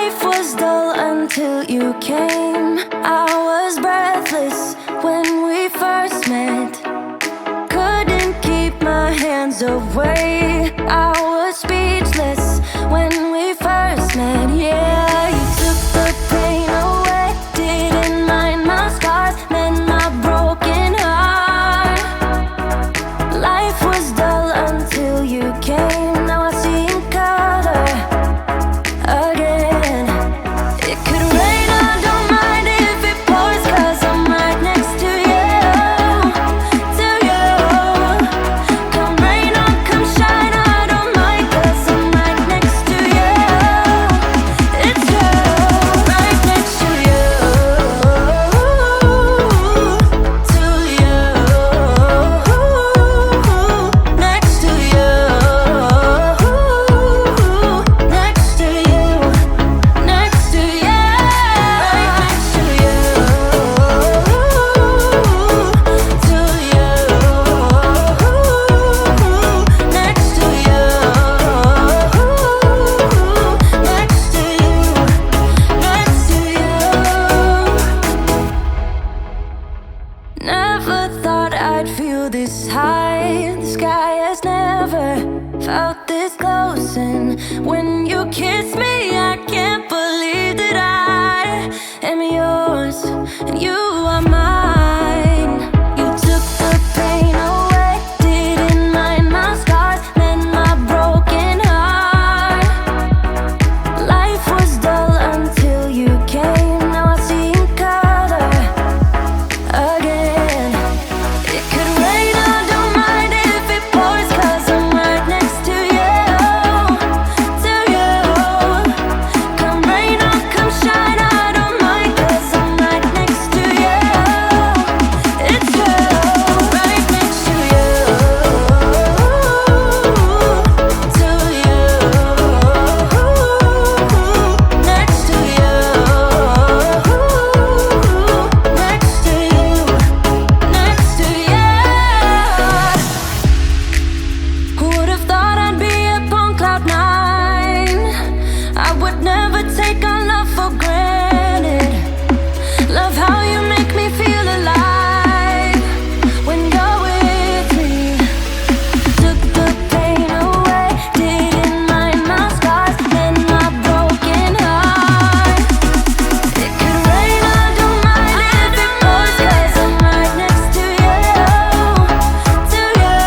Life was dull until you came. I was breathless when we first met. Couldn't keep my hands away. I was speechless when we first met. Yeah, you took the pain away. Didn't mind my scars, mend my broken heart. Life was dull until you came. Now I see in color again. It could rain, I don't mind if it pours, 'cause I'm right next to you, to you. Come rain or come shine, I don't mind, 'cause I'm right next to you. It's you, right next to you, to you, next to you, next to you, next to you, right next to you, to you, next to you, next to you, next to you. Never thought I'd feel this high. The sky has never felt this close, and when you kiss me, I can't believe that I am yours and you are mine. You took the pain away, didn't mind my scars, mend my broken heart. Life was dull until you came. Now I see in color again. It could rain, I don't mind if it pours, 'cause I'm right next to you, to you. Come rain or come shine, I don't mind, 'cause I'm right next to you. It's you, right next to you, to you, next to you, next to you, next to you. Who would have thought I'd be up on cloud nine? I would never take our love for granted. Love how you make me feel alive when you're with me. Took the pain away, didn't mind my scars, mend my broken heart. It could rain, I don't mind if it pours, 'cause I'm right next to you, to you.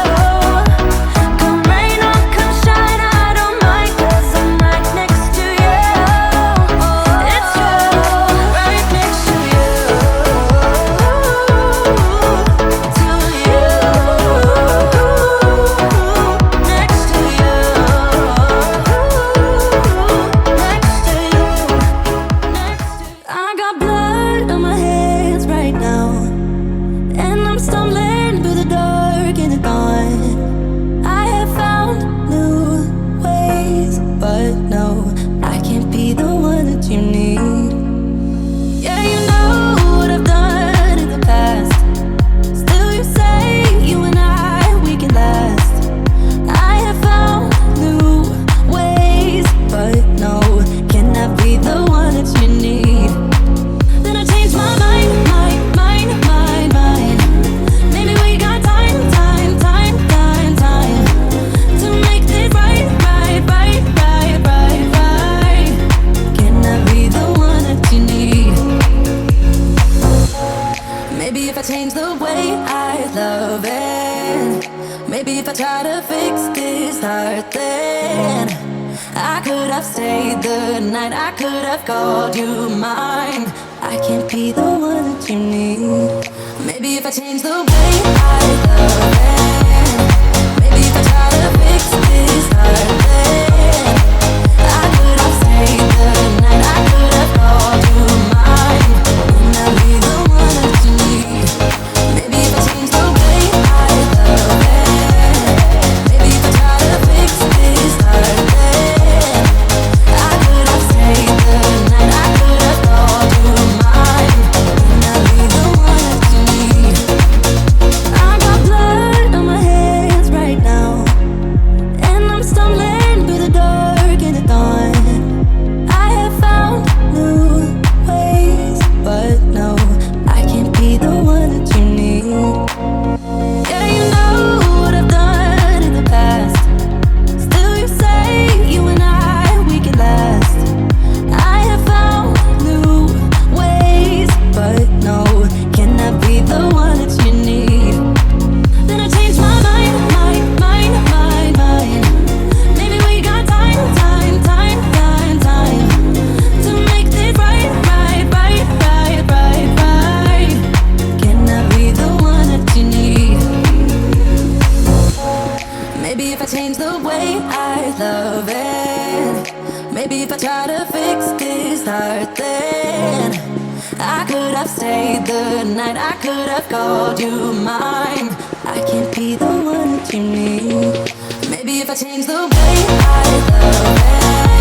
Come rain or come shine, I don't mind, 'cause I'm right next to you. It's you, right next to you, to you, next to you, next to you, next to you. I got blood on my hands right now, and I'm stumbling through the dark in the dawn. I have found new ways, but no, I can't be the one that you need. Yeah, you know what I've done in the past. Still you say you and I, we can last. I have found new ways, but no, can I be the one that you need? Then I changed my mind, mind. Maybe we got time to make this right. Can I be the one that you need? Maybe if I change the way I love it, maybe if I try to fix this heart, then I could have stayed the night, I could have called you mine. I can't be the one that you need. Maybe if I change the way I love it, maybe if I try to fix this heart, then I could have stayed the night, I could have called you mine. Can I be the one that you need? Maybe if I change the way I love it, maybe if I try to fix this heart, then I could have stayed the night, I could have called you mine. Can I be the one that you need? I got blood to fix this heart, then I could have stayed the night. I could have called you mine. I can't be the one that you need. Maybe if I change the way I love it,